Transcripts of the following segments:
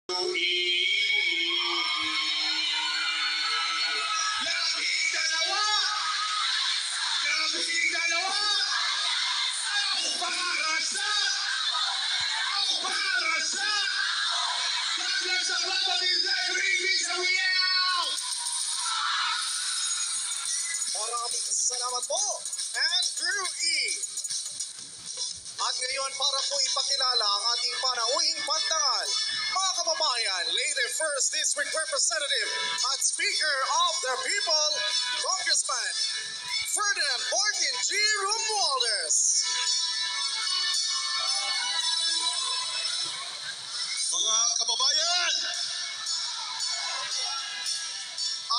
Labing dalawa! Labing dalawa! Para sa Congress of London out! Maraming salamat po, Andrew E. At ngayon para po ipakilala ang ating panauhing pantangal, mga kababayan, Leyte 1st District Representative at Speaker of the People, Congressman Ferdinand Martin G. Romualdez. Mga kababayan,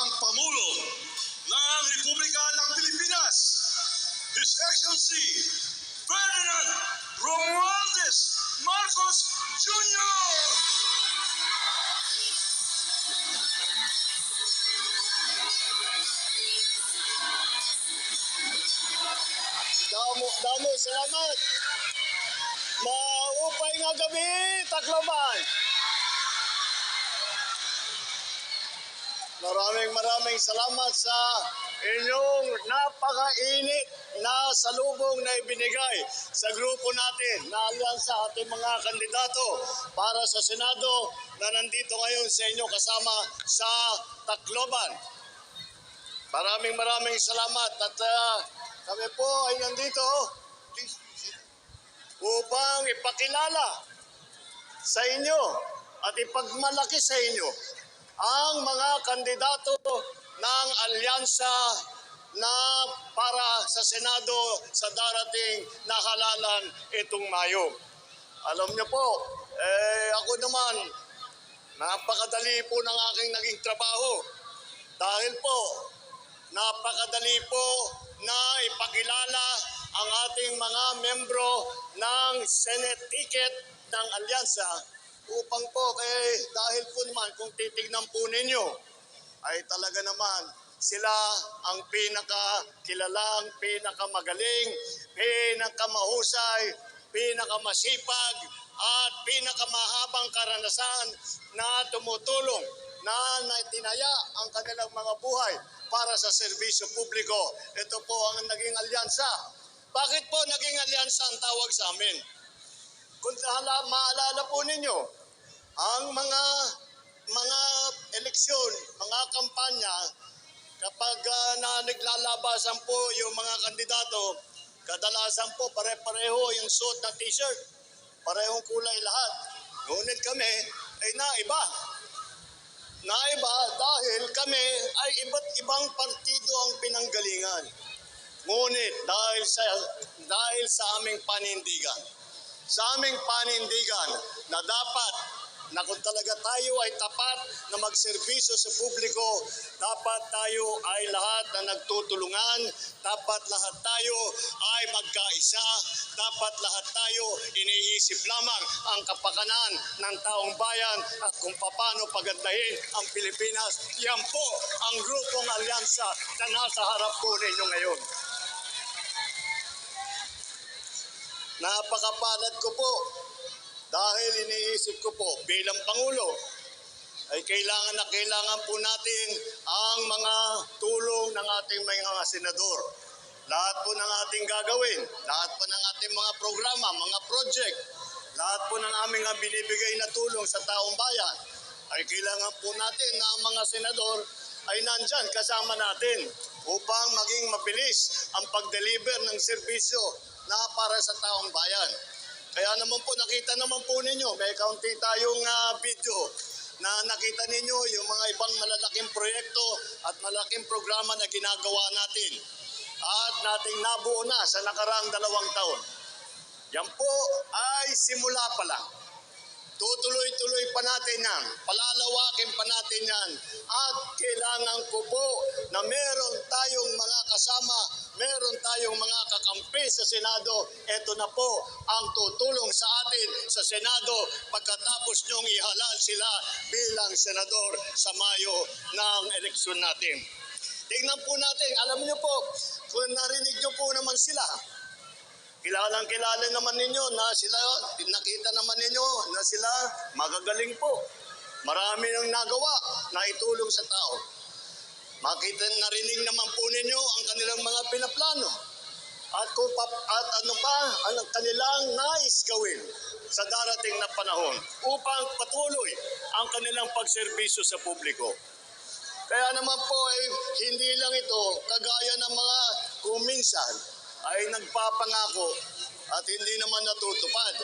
ang Pangulo ng Republika ng Pilipinas, His Excellency Ferdinand Romualdez Marcos Jr. Damo, salamat. Maupay nga gabi, Tacloban. Maraming salamat sa inyong napakainit na salubong na ibinigay sa grupo natin na alyansa ating mga kandidato para sa Senado na nandito ngayon sa inyo kasama sa Tacloban. Maraming salamat at kami po ay nandito upang ipakilala sa inyo at ipagmalaki sa inyo ang mga kandidato ng alyansa na para sa Senado sa darating na halalan itong Mayo. Alam niyo po, ako naman, napakadali po ng aking naging trabaho dahil po napakadali po na ipakilala ang ating mga membro ng Senate ticket ng alyansa upang po dahil po naman kung titignan po ninyo ay talaga naman sila ang pinakakilalang, pinakamagaling, pinakamahusay, pinakamasipag at pinakamahabang karanasan na tumutulong na tinaya ang kanilang mga buhay para sa serbisyo publiko. Ito po ang naging alyansa. Bakit po naging alyansa ang tawag sa amin? Kung maalala po ninyo, ang mga eleksyon, mga kampanya, kapag naglalabasan po yung mga kandidato, kadalasan po pare-pareho yung suot na t-shirt, parehong kulay lahat. Ngunit kami ay naiba. Naiba dahil kami ay iba't ibang partido ang pinanggalingan. Ngunit dahil sa aming panindigan, na dapat na kung talaga tayo ay tapat na magserbisyo sa publiko, dapat tayo ay lahat na nagtutulungan, dapat lahat tayo ay magkaisa, dapat lahat tayo iniisip lamang ang kapakanan ng taong bayan at kung paano pagandahin ang Pilipinas. Yan po ang grupong alyansa na nasa harap po ninyo ngayon. Napakapalad ko po dahil iniisip ko po bilang Pangulo ay kailangan po natin ang mga tulong ng ating mga senador. Lahat po ng ating gagawin, lahat po ng ating mga programa, mga project, lahat po ng aming binibigay na tulong sa taong bayan ay kailangan po natin na ang mga senador ay nandyan kasama natin upang maging mabilis ang pag-deliver ng serbisyo na para sa taong bayan. Kaya naman po, nakita naman po ninyo, may kaunti tayong video na nakita ninyo yung mga ibang malalaking proyekto at malaking programa na ginagawa natin at nating nabuo na sa nakaraang 2 taon. Yan po ay simula pa lang. Tutuloy-tuloy pa natin yan, palalawakin pa natin yan at kailangan ko po na meron tayong mga kasama, meron tayong mga kakampi sa Senado. Ito na po ang tutulong sa atin sa Senado pagkatapos nyong ihalal sila bilang senador sa Mayo ng eleksyon natin. Tingnan po natin, alam niyo po, kung narinig niyo po naman sila, kilala naman ninyo na sila, nakita naman ninyo na sila magagaling po. Marami nang nagawa na itulong sa tao. Makita, narinig naman po ninyo ang kanilang mga pinaplano. At ano pa ang kanilang nais gawin sa darating na panahon upang patuloy ang kanilang pagserbisyo sa publiko. Kaya naman po ay hindi lang ito kagaya ng mga kung minsan ay nagpapangako at hindi naman natutupad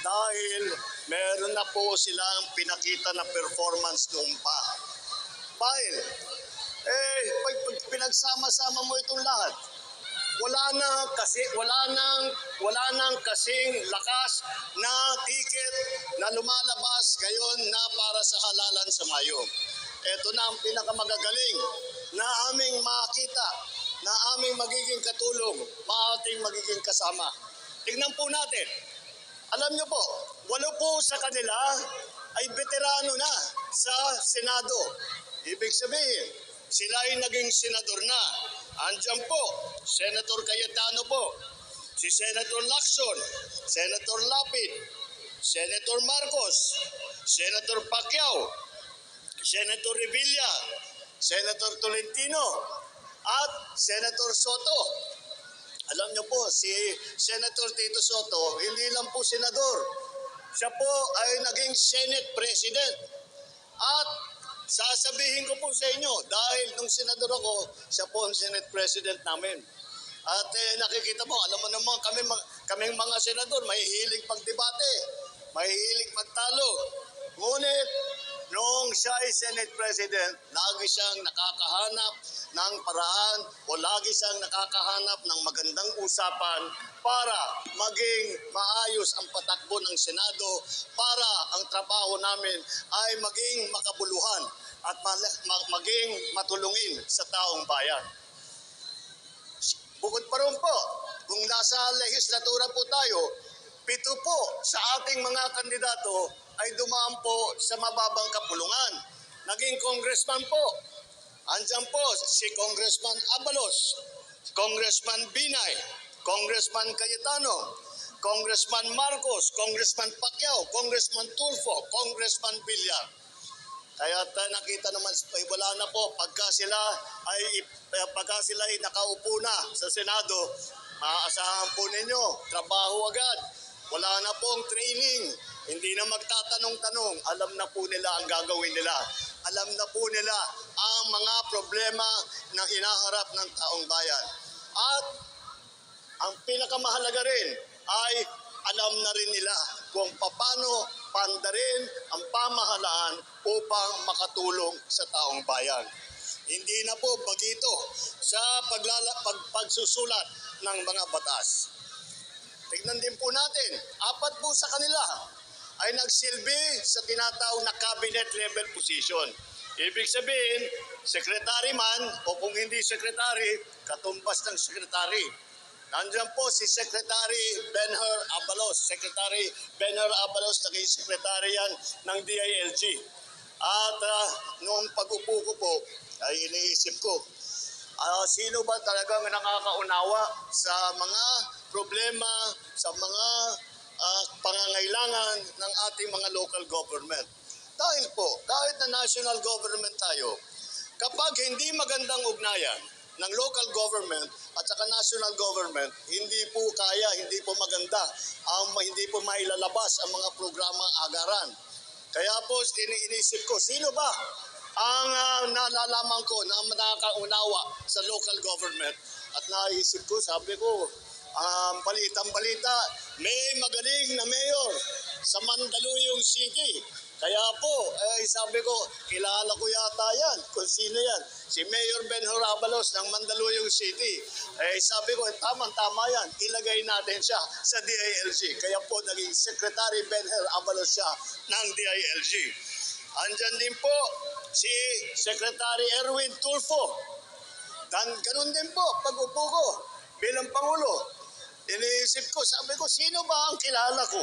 dahil meron na po silang pinakita na performance noon pa. Dahil pag pinagsama-sama mo itong lahat, wala nang kasing lakas na ticket na lumalabas ngayon na para sa halalan sa Mayo. Ito na ang pinakamagagaling na aming makita, na aming magiging katulong, ating magiging kasama. Tignan po natin. Alam niyo po, 8 po sa kanila ay veterano na sa Senado. Ibig sabihin, sila ay naging senador na. Andiyan po, Senator Cayetano po, si Senator Lacson, Senator Lapid, Senator Marcos, Senator Pacquiao, Senator Revilla, Senator Tolentino, at Senator Soto. Alam niyo po, si Senator Tito Soto, hindi lang po senador. Siya po ay naging Senate President. At sasabihin ko po sa inyo, dahil nung senador ako, siya po ang Senate President namin. At nakikita mo, alam mo naman, kaming mga senador, may hilig magdebate, may hilig magtalo. Ngunit, noong siya ay Senate President, lagi siyang nakakahanap ng paraan o lagi siyang nakakahanap ng magandang usapan para maging maayos ang patakbo ng Senado, para ang trabaho namin ay maging makabuluhan at maging matulungin sa taong bayan. Bukod pa rin po, kung nasa legislatura po tayo, 7 po sa ating mga kandidato ay dumaan po sa mababang kapulungan. Naging congressman po. Andyan po si Congressman Abalos, Congressman Binay, Congressman Cayetano, Congressman Marcos, Congressman Pacquiao, Congressman Tulfo, Congressman Villar. Kaya nakita naman, wala na po, pagka sila ay nakaupo na sa Senado, maaasahan po ninyo, trabaho agad. Wala na pong training, hindi na magtatanong-tanong, alam na po nila ang gagawin nila. Alam na po nila ang mga problema na hinaharap ng taong bayan. At ang pinakamahalaga rin ay alam na rin nila kung paano pandarin ang pamahalaan upang makatulong sa taong bayan. Hindi na po bagito sa pagsusulat ng mga batas. Tignan din po natin, 4 po sa kanila ay nagsilbi sa tinatawag na cabinet level position. Ibig sabihin, sekretary man o kung hindi sekretary, katumbas ng sekretary. Nandiyan po si Secretary Benher Abalos. Secretary Benher Abalos, naging sekretary yan ng DILG. At noong pag-upo ko po, ay iniisip ko, sino ba talagang nakakaunawa sa mga problema, sa mga pangangailangan ng ating mga local government. Dahil po, kahit na national government tayo, kapag hindi magandang ugnayan ng local government at saka national government, hindi po kaya, hindi po maganda, hindi po mailalabas ang mga programa agaran. Kaya po, iniisip ko, sino ba ang nalalaman ko na nakakaunawa sa local government? At naisip ko, sabi ko, balitang-balita, may magaling na mayor sa Mandaluyong City. Kaya po, sabi ko, kilala ko yata yan, kung sino yan. Si Mayor Benher Abalos ng Mandaluyong City. Sabi ko, tamang-tama yan, ilagay natin siya sa DILG. Kaya po, naging Secretary Benher Abalos siya ng DILG. Andyan din po si Secretary Erwin Tulfo. Ganun din po, pag-upo ko bilang Pangulo. Iniisip ko, sabi ko, sino ba ang kilala ko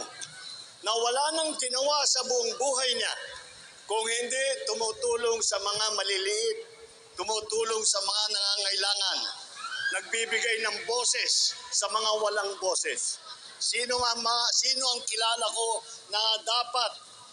na wala nang ginawa sa buong buhay niya kung hindi tumutulong sa mga maliliit, tumutulong sa mga nangangailangan, nagbibigay ng boses sa mga walang boses. Sino ang kilala ko na dapat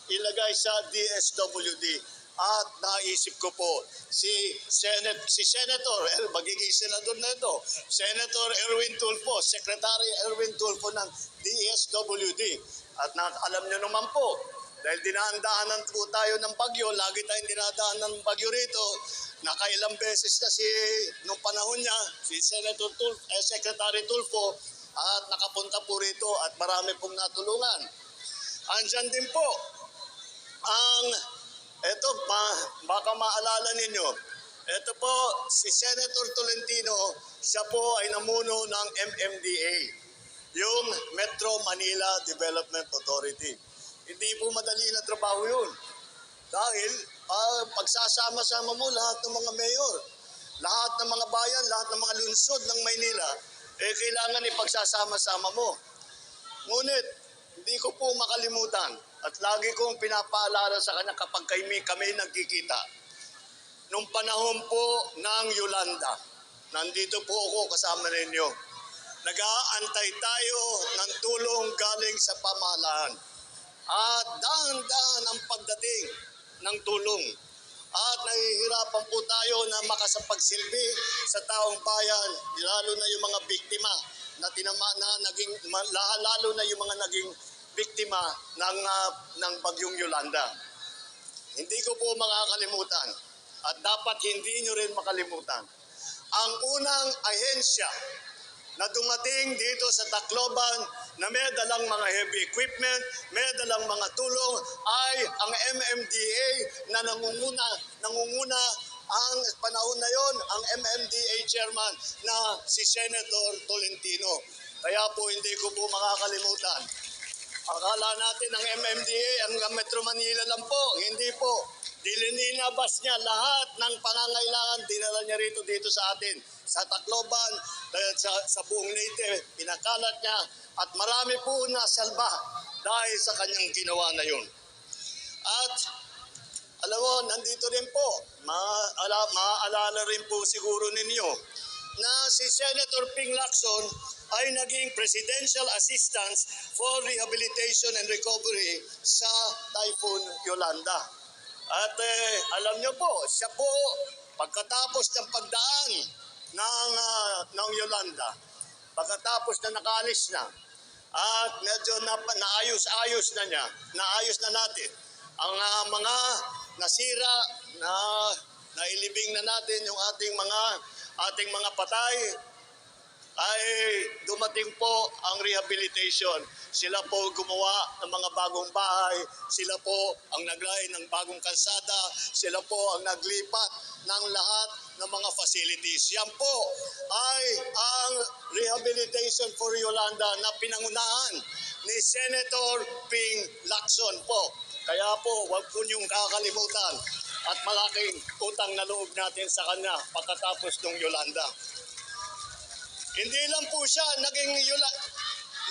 ilagay sa DSWD. At naisip ko po, si Senator, magiging senador na ito, Senator Erwin Tulfo, Secretary Erwin Tulfo ng DSWD. At alam nyo naman po, dahil dinaan-daanan po tayo ng bagyo, lagi tayong dinadaan ng bagyo rito, nakailang beses na nung panahon niya, si Secretary Tulfo, at nakapunta po rito at marami pong natulungan. Andyan din po eto, baka maalala ninyo, ito po si Senator Tolentino, siya po ay namuno ng MMDA, yung Metro Manila Development Authority. Hindi po madali na trabaho yun. Dahil pagsasama-sama mo lahat ng mga mayor, lahat ng mga bayan, lahat ng mga lungsod ng Maynila, kailangan ipagsasama-sama mo. Ngunit, hindi ko po makalimutan at lagi kong pinapaalala sa kanya kapag kami nagkikita. Nung panahon po ng Yolanda, nandito po ako kasama ninyo. Nag-aantay tayo ng tulong galing sa pamahalaan. At dahan-dahan ang pagdating ng tulong. At nahihirapan po tayo na makasapagsilbi sa taong bayan, lalo na yung mga biktima na lalo na yung mga naging biktima ng bagyong Yolanda. Hindi ko po makakalimutan at dapat hindi nyo rin makalimutan. Ang unang ahensya na dumating dito sa Tacloban na may dalang mga heavy equipment, may dalang mga tulong ay ang MMDA na nangunguna ang panahon na yon, ang MMDA chairman na si Senator Tolentino. Kaya po hindi ko po makakalimutan. Akala natin ang MMDA, ang Metro Manila lang po. Hindi po. Dilinabas niya lahat ng pangangailangan, dinala niya dito sa atin. Sa Tacloban, sa buong Leyte, pinakalat niya. At marami po nasalba dahil sa kanyang ginawa na yun. At alam mo, nandito rin po, maaalala rin po siguro ninyo na si Senator Ping Lacson ay naging Presidential Assistant for Rehabilitation and Recovery sa Typhoon Yolanda. At alam niyo po, siya po, pagkatapos ng pagdaan ng Yolanda, pagkatapos na nakaalis na, at medyo naayos na natin ang mga nasira, nailibing na natin yung ating mga patay, ay dumating po ang rehabilitation. Sila po gumawa ng mga bagong bahay, sila po ang naglay ng bagong kalsada, sila po ang naglipat ng lahat ng mga facilities. Yan po ay ang rehabilitation for Yolanda na pinangunahan ni Senator Ping Lacson po. Kaya po, huwag po niyong kakalimutan at malaking utang na loob natin sa kanya pagkatapos ng Yolanda. Hindi lang po siya naging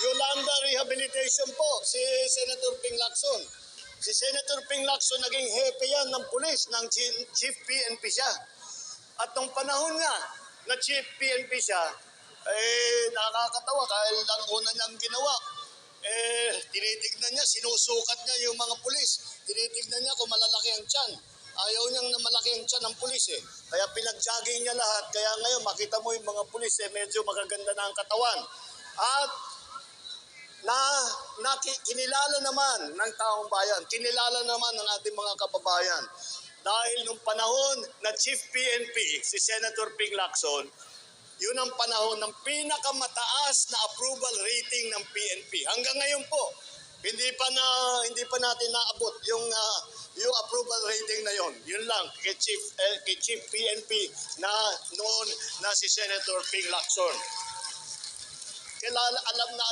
Yolanda rehabilitation po, si Senator Ping Lacson. Si Senator Ping Lacson naging hepe yan ng pulis, ng Chief PNP siya. At nung panahon nga na Chief PNP siya, nakakatawa dahil ang una niyang ginawa, tinitignan niya, sinusukat niya yung mga pulis. Tinitignan niya kung malalaki ang tiyan. Ayaw niyang na malaki ang tiyan ng pulis eh. Kaya pinag-jogging niya lahat. Kaya ngayon makita mo yung mga pulis medyo magaganda na ang katawan. At kinilala naman ng taong bayan, kinilala naman ng ating mga kababayan. Dahil nung panahon na Chief PNP, si Senator Ping Lacson, yun ang panahon ng pinakamataas na approval rating ng PNP. Hanggang ngayon po, hindi pa natin naabot yung approval rating na yon. Yun lang kay Chief PNP na noon na si Senator Ping Lacson.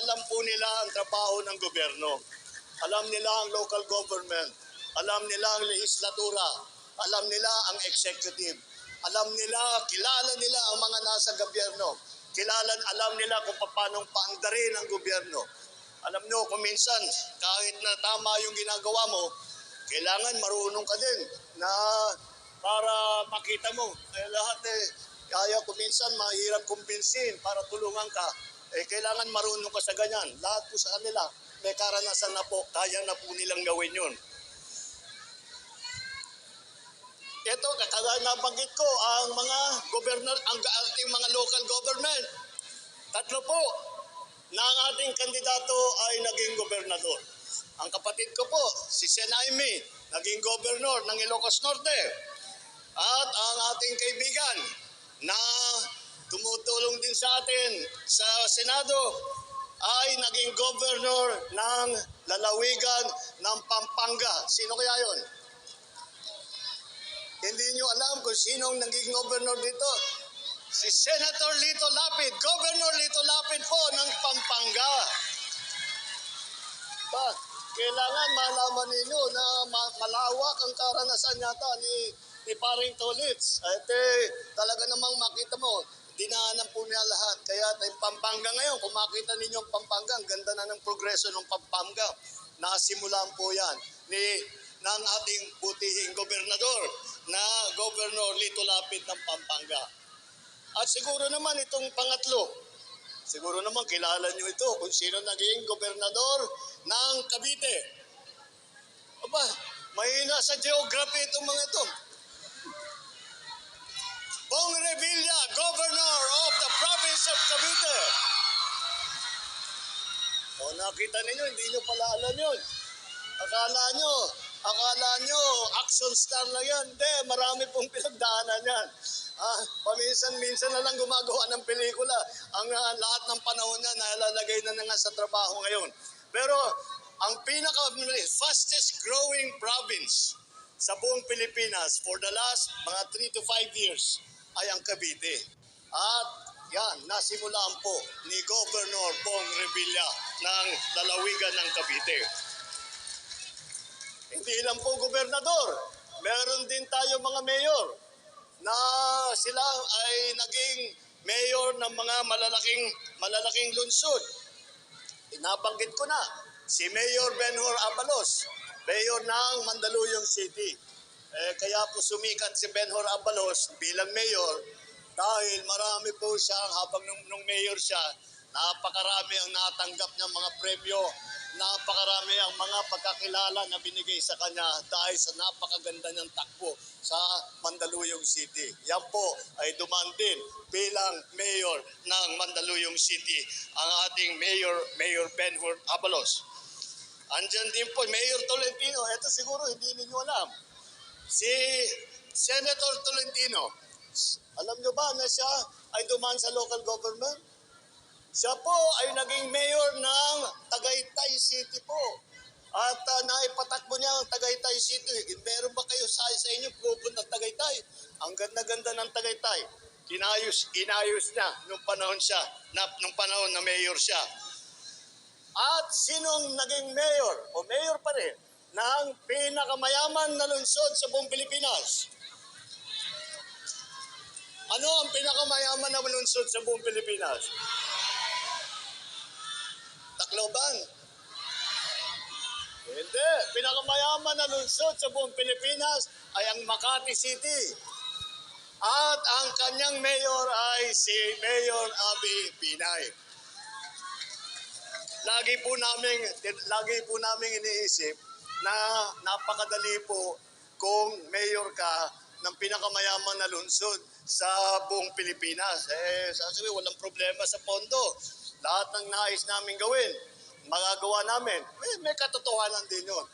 Alam po nila ang trabaho ng gobyerno. Alam nila ang local government. Alam nila ang legislatura. Alam nila ang executive. Alam nila, kilala nila ang mga nasa gobyerno. Alam nila kung paano paandarin ang gobyerno. Alam nyo, kung minsan, kahit na tama yung ginagawa mo, kailangan marunong ka din na para makita mo. Lahat kaya kung minsan mahirap kumbinsin para tulungan ka. Kailangan marunong ka sa ganyan. Lahat po sa kanila, may karanasan na po, kaya na po nilang gawin yun. ito, kakala nabanggit ko, ang mga governor, ang ating mga local government. 3 po na ang ating kandidato ay naging gobernador. Ang kapatid ko po, si Sen Aimee, naging gobernador ng Ilocos Norte. At ang ating kaibigan na tumutulong din sa atin sa Senado ay naging governor ng lalawigan ng Pampanga. Sino kaya yon? Hindi nyo alam kung sinong naging governor dito. Si Senator Lito Lapid, Governor Lito Lapid po ng Pampanga. Kailangan malaman ninyo na malawak ang karanasan yata ni Paring Tolits. At talaga namang makita mo, dinaanan po niya lahat. Kaya Pampanga ngayon, kung makita ninyo ang Pampanga, ang ganda na ng progreso ng Pampanga. Nasimulan po yan ng ating butihing gobernador na Governor Lito Lapid ng Pampanga. At siguro naman itong pangatlo, siguro naman kilala nyo ito kung sino naging gobernador ng Cavite. Aba, mahina sa geography itong mga ito. Bong Revilla, Governor of the Province of Cavite. O nakita ninyo, hindi nyo pala alam yun. Akala nyo, action star lang yan. Hindi, marami pong pinagdaanan yan. Paminsan-minsan na lang gumagawa ng pelikula. Ang lahat ng panahon niya, nalalagay na nga sa trabaho ngayon. Pero, ang fastest growing province sa buong Pilipinas for the last mga 3 to 5 years ay ang Cavite. At yan, nasimulaan po ni Governor Bong Revilla ng lalawigan ng Cavite. Hindi lang po gobernador, meron din tayo mga mayor na sila ay naging mayor ng mga malalaking lungsod. Inabanggit ko na, si Mayor Benhur Abalos, mayor ng Mandaluyong City. Kaya po sumikat si Benhur Abalos bilang mayor dahil marami po siya, habang nung mayor siya, napakarami ang natanggap ng mga premyo, napakarami ang mga pagkakilala na binigay sa kanya dahil sa napakaganda niyang takbo sa Mandaluyong City. Yan po ay dumaan din bilang mayor ng Mandaluyong City, ang ating Mayor Benhur Abalos. Andyan din po, Mayor Tolentino. Ito siguro hindi ninyo alam. Si Senator Tolentino, alam nyo ba na siya ay dumaan sa local government? Siya po ay naging mayor ng Tagaytay City po. At naipatakbo niya ang Tagaytay City. Meron ba kayo sa inyo pupunta ng Tagaytay? Ang ganda-ganda ng Tagaytay. Inayos niya nung panahon na mayor siya. At sinong naging mayor o mayor pa rin ng pinakamayaman na lungsod sa buong Pilipinas? Ano ang pinakamayaman na lungsod sa buong Pilipinas? Tacloban. Hindi. Pinakamayaman na lungsod sa buong Pilipinas ay ang Makati City. At ang kanyang mayor ay si Mayor Abby Binay. Lagi po namin iniisip na napakadali po kung mayor ka ng pinakamayaman na lungsod sa buong Pilipinas. Sasabi, walang problema sa pondo. Lahat ng nais namin gawin, magagawa namin. May katotohanan din yun.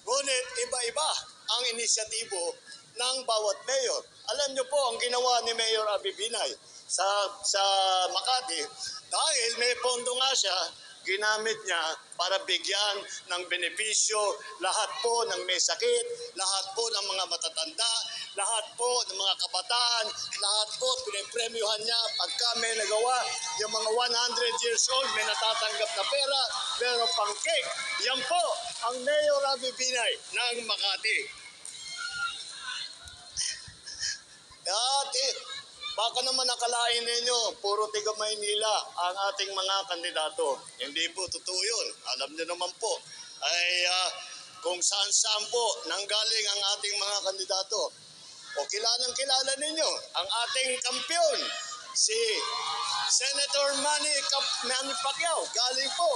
Ngunit iba-iba ang inisyatibo ng bawat mayor. Alam niyo po ang ginawa ni Mayor Abby Binay sa Makati, dahil may pondo nga siya, ginamit niya para bigyan ng benepisyo lahat po ng may sakit, lahat po ng mga matatanda, lahat po ng mga kabataan, lahat po pinipremyohan niya pagka may nagawa. Yung mga 100 years old may natatanggap na pera, pero pang cake. Yan po ang Mayor Abby Binay ng Makati. At baka naman nakalain ninyo, puro tiga Maynila ang ating mga kandidato. Hindi po totoo yun. Alam niyo naman po ay kung saan-saan po nanggaling ang ating mga kandidato. O kilala ninyo ang ating kampiyon, si Senator Manny Pacquiao. Galing po.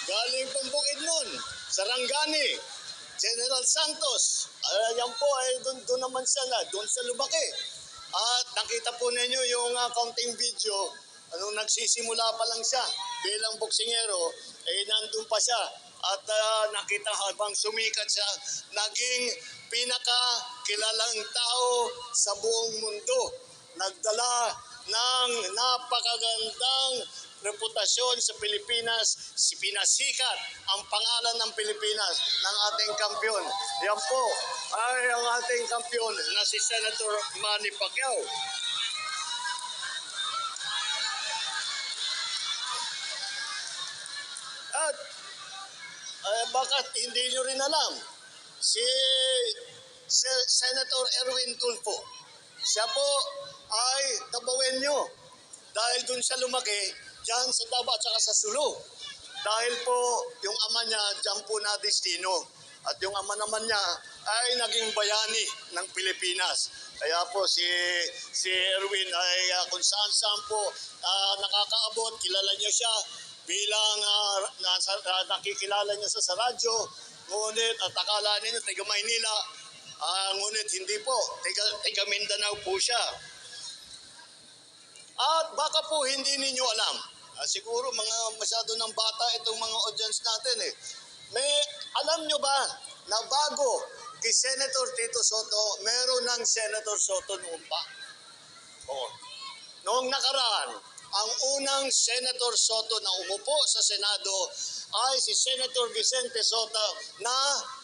galing pang Bukidnon, Sarangani, General Santos. Yan po ay doon naman siya doon sa Lubake. At nakita po ninyo yung counting video, nagsisimula pa lang siya bilang boksingero, nandun pa siya. At nakita habang sumikat siya, naging pinakakilalang tao sa buong mundo. Nagdala ng napakagandang reputasyon sa Pilipinas, pinasikat ang pangalan ng Pilipinas ng ating kampiyon. Yan po ay ang ating kampiyon na si Senator Manny Pacquiao. At bakit hindi nyo rin alam, si Senator Erwin Tulfo, siya po ay Tabawenyo. Dahil dun siya lumaki, dyan sa Davao at saka sa Sulu. Dahil po yung ama niya, dyan po na destino. At yung ama naman niya ay naging bayani ng Pilipinas. Kaya po si Erwin ay kung saan po nakakaabot, kilala niya siya bilang nakikilala niya sa radyo. Ngunit at akala niya taga Maynila, ngunit hindi po, taga Mindanao po siya. At baka po hindi ninyo alam, siguro mga masyado ng bata itong mga audience natin alam nyo ba na bago kay Senator Tito Soto, meron ng Senator Soto noon pa? Oo. Noong nakaraan, ang unang Senator Soto na umupo sa Senado ay si Senator Vicente Sota na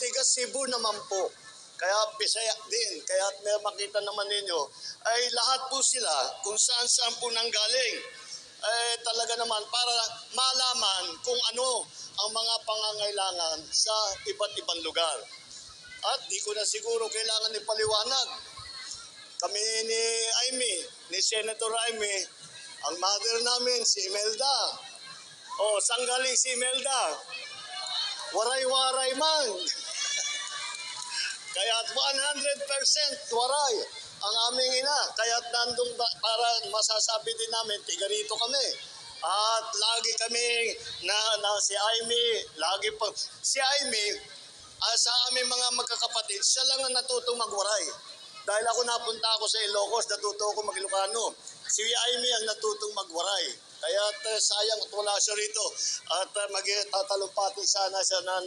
tiga Cebu naman po. Kaya Bisaya din, kaya makita naman ninyo, ay lahat po sila kung saan po nanggaling. Talaga naman para malaman kung ano ang mga pangangailangan sa iba't ibang lugar. At di ko na siguro kailangan ipaliwanag. Kami ni Aimee, ni Senator Aimee, ang mother namin si Imelda. Saan galing si Imelda? Waray-waray man. Kaya 100% waray ang aming ina. Kaya nandun para masasabi din namin, tiga rito kami. At lagi kami na si Aimee, si Aimee, sa aming mga magkakapatid, siya lang ang natutong magwaray. Dahil napunta ako sa Ilocos, natuto ako mag-Ilocano. Si Aimee ang natutong magwaray. Kaya sayang at wala siya rito. At magtatalumpatin sana siya na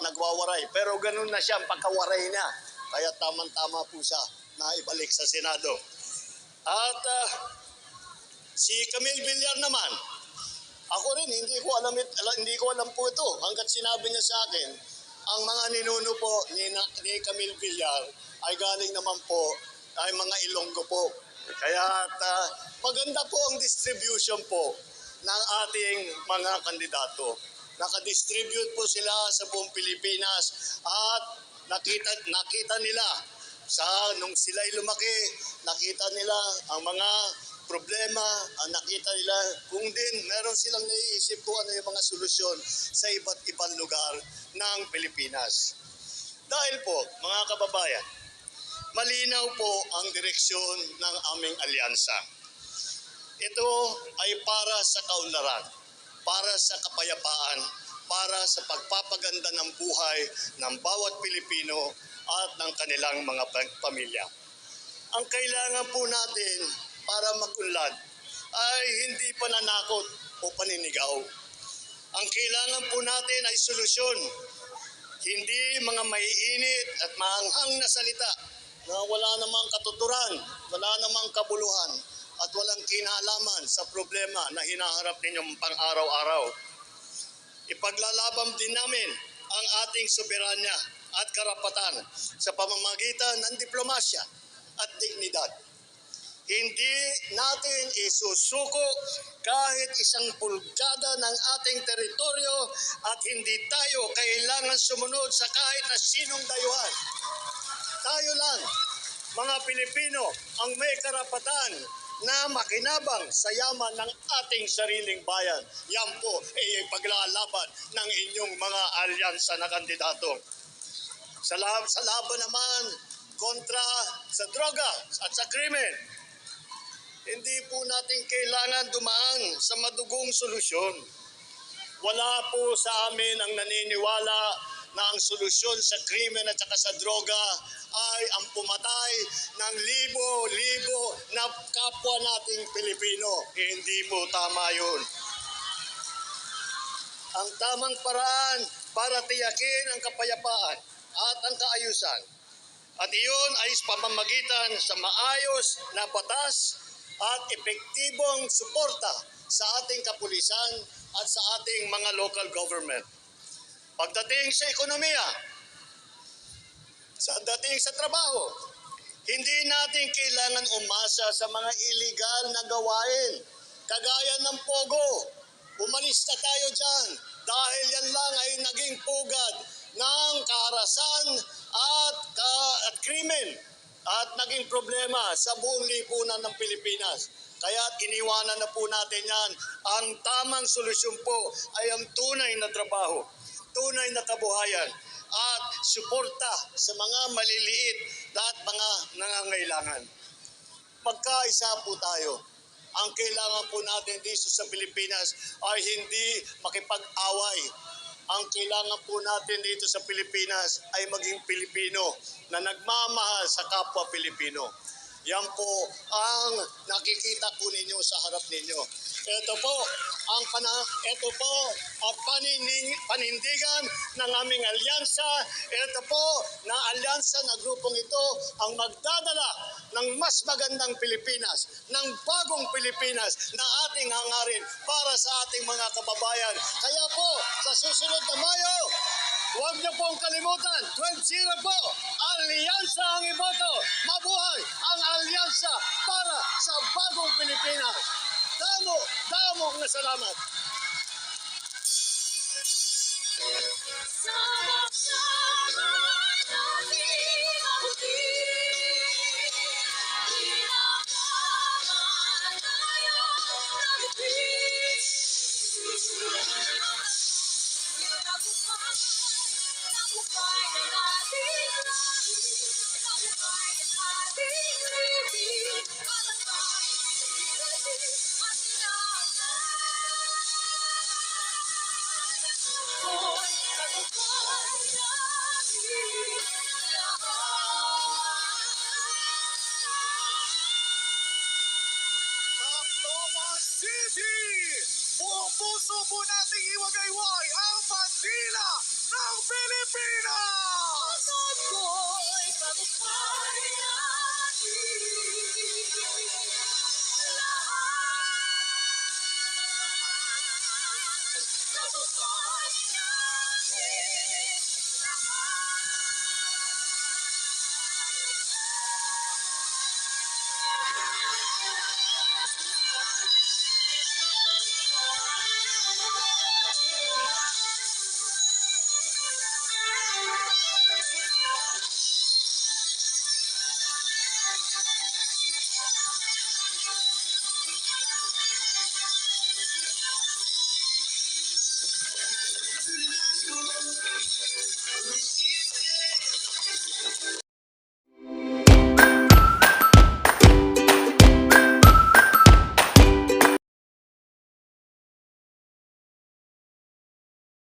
nagwawaray. Pero ganun na siya ang pagkawaray niya. Kaya tamang-tama po siya na ibalik sa Senado. At si Camille Villar naman, ako rin, hindi ko alam po ito. Hanggat sinabi niya sa akin, ang mga ninuno po ni Camille Villar ay galing naman po ay mga Ilonggo po. Kaya maganda po ang distribution po ng ating mga kandidato. Nakadistribute po sila sa buong Pilipinas at nakita nila nung sila'y lumaki, nakita nila ang mga problema, nakita nila kung din meron silang naiisip kung ano yung mga solusyon sa iba't ibang lugar ng Pilipinas. Dahil po, mga kababayan, malinaw po ang direksyon ng aming alyansa. Ito ay para sa kaunlaran, para sa kapayapaan, para sa pagpapaganda ng buhay ng bawat Pilipino at ng kanilang mga pamilya. Ang kailangan po natin para mag-unlad ay hindi pananakot o paninigaw. Ang kailangan po natin ay solusyon, hindi mga maiinit at maanghang na salita na wala namang katuturan, wala namang kabuluhan, at walang kinalaman sa problema na hinaharap ninyong pang-araw-araw. Ipaglalaban din namin ang ating soberanya at karapatan sa pamamagitan ng diplomasya at dignidad. Hindi natin isusuko kahit isang pulgada ng ating teritoryo at hindi tayo kailangan sumunod sa kahit na sinong dayuhan. Tayo lang, mga Pilipino, ang may karapatan na makinabang sa yaman ng ating sariling bayan. Yan po ay paglalaban ng inyong mga alyansa na kandidato. Sa laban naman kontra sa droga at sa krimen, hindi po natin kailangan dumaan sa madugong solusyon. Wala po sa amin ang naniniwala na ang solusyon sa krimen at saka sa droga ay ang pumatay ng libo-libo na kapwa nating Pilipino. Hindi po tama yun. Ang tamang paraan para tiyakin ang kapayapaan at ang kaayusan. At iyon ay sa pamamagitan sa maayos na batas at epektibong suporta sa ating kapulisan at sa ating mga local government. Pagdating sa ekonomiya, sa dating sa trabaho, hindi natin kailangan umasa sa mga illegal na gawain. Kagaya ng pogo, umalis na tayo dyan dahil yan lang ay naging pugad ng kaharasan at krimen at naging problema sa buong lipunan ng Pilipinas. Kaya iniwanan na po natin yan. Ang tamang solusyon po ay ang tunay na trabaho, tunay na kabuhayan at suporta sa mga maliliit at mga nangangailangan. Magkaisa po tayo. Ang kailangan po natin dito sa Pilipinas ay hindi makipag-away. Ang kailangan po natin dito sa Pilipinas ay maging Pilipino na nagmamahal sa kapwa Pilipino. Yan po ang nakikita po ninyo sa harap ninyo. Ito po ang panindigan ng aming alyansa. Ito po na alyansa na grupong ito ang magdadala ng mas magandang Pilipinas, ng bagong Pilipinas na ating hangarin para sa ating mga kababayan. Kaya po, sa susunod na Mayo, huwag niyo pong kalimutan, 12-0 po, alyansa ang iboto. Mabuhay ang alyansa para sa bagong Pilipinas. Damo na salamat. Sama-sama natin mabuti. Kinakaman tayo mabuti. Tagumpay na natin langit. Tagumpay na nating libing. At ang pag-ibig at Tacloban City! Buong puso po nating iwagayway